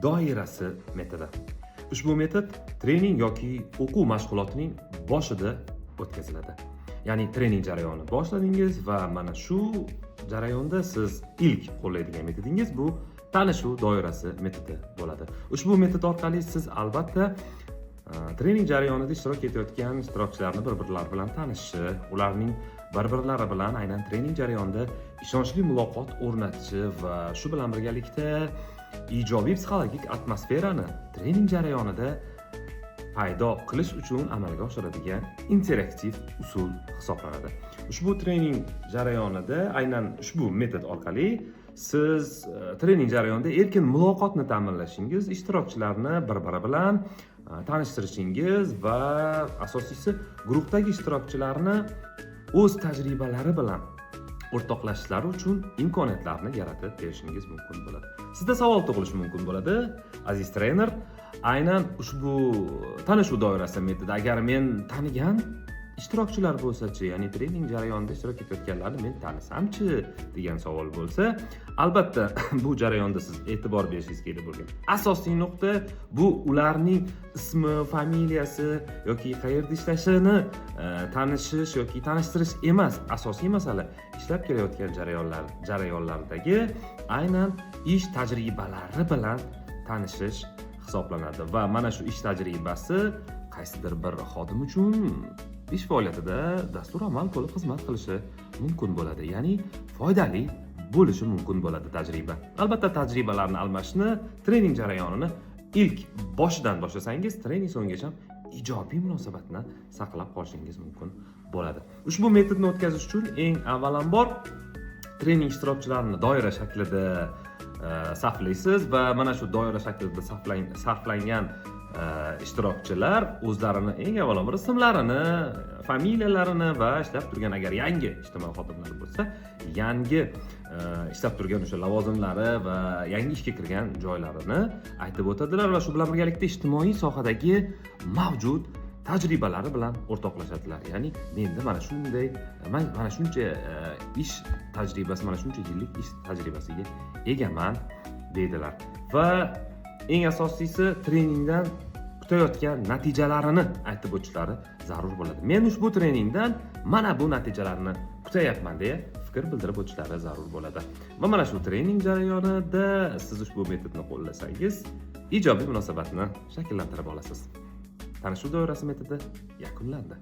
doirasi metodi. Ushbu metod trening yoki o'quv mashg'ulotining boshida o'tkaziladi. Ya'ni trening jarayoni boshladingiz va mana shu jarayonda siz ilk qo'llaydigan metodingiz bu tanishuv doirasi metodi bo'ladi. Ushbu metod orqali siz albatta trening jarayonida ishtirok etayotgan ishtirokchilarni bir-birlari bilan tanishishi, ularning bir-birlari bilan aynan trening jarayonida ishonchli muloqot o'rnatishi va shu bilan birgalikda ijobiy psixologik atmosferani trening jarayonida paydo qilish uchun amalga oshiradigan interaktiv usul hisoblanadi. Ushbu trening jarayonida aynan ushbu metod orqali siz trening jarayonida erkin muloqotni ta'minlashingiz, ishtirokchilarni bir-biri bilan tanishtirishingiz va asosiysi guruhdagi ishtirokchilarni o'z tajribalari bilan o'rtoqlashishlari uchun imkoniyatlarni yaratib berishingiz mumkin bo'ladi. Sizda savol tug'ilishi mumkin bo'ladi, aziz trener, aynan ushbu tanishuv doirasi metodi agar men tanigan ishtirokchilar bo'lsa-chi, ya'ni trening jarayonida ishtirok etayotganlarni men tanisamchi degan savol bo'lsa, albatta bu jarayonda siz e'tibor berishingiz kerak bo'lgan asosiy nuqta bu ularning ismi, familiyasi yoki qayerda ishlashini tanishish yoki tanishtirish emas. Asosiy masala ishlab kelayotgan jarayonlardagi aynan ish tajribalari bilan tanishish hisoblanadi va mana shu ish tajribasi qaysidir bir xodim uchun ish faoliyatida dastur amal qilib xizmat qilishi mumkin bo'ladi. Ya'ni foydali bo'lishi mumkin bo'ladi tajriba. Albatta tajribalarni almashishni, trening jarayonini ilk boshidan boshlasangiz, trening so'ngigacha ijobiy munosabatni saqlab qolishingiz mumkin bo'ladi. Ushbu metodni o'tkazish uchun eng avvalambor trening ishtirokchilarini doira shaklida saflaysiz va mana shu doira shaklida sarflangan ishtirokchilar o'zlarini eng avvalambor ismlarini, familiyalarini va ishlab turgan agar yangi ijtimoiy xodimlar bo'lsa, yangi ishlab turgan o'sha lavozimlari va yangi ishga kirgan joylarini aytib o'tadilar va shu bilan birgalikda ijtimoiy sohadagi mavjud tajribalari bilan o'rtoqlashadilar. Ya'ni menda mana shunday, mana shuncha ish tajribasi, mana shuncha yillik ish tajribasiga egaman deydilar. Va eng asosiysi treningdan kutayotgan natijalarini aytib o'tishlari zarur bo'ladi. Men ushbu treningdan mana bu natijalarni kutayapman deya fikr bildirib o'tishlari zarur bo'ladi. Va mana shu trening jarayonida siz ushbu metodni qo'llasangiz, ijobiy munosabatni shakllantirib olasiz. Tanishuv doirasi metodi yakunlandi.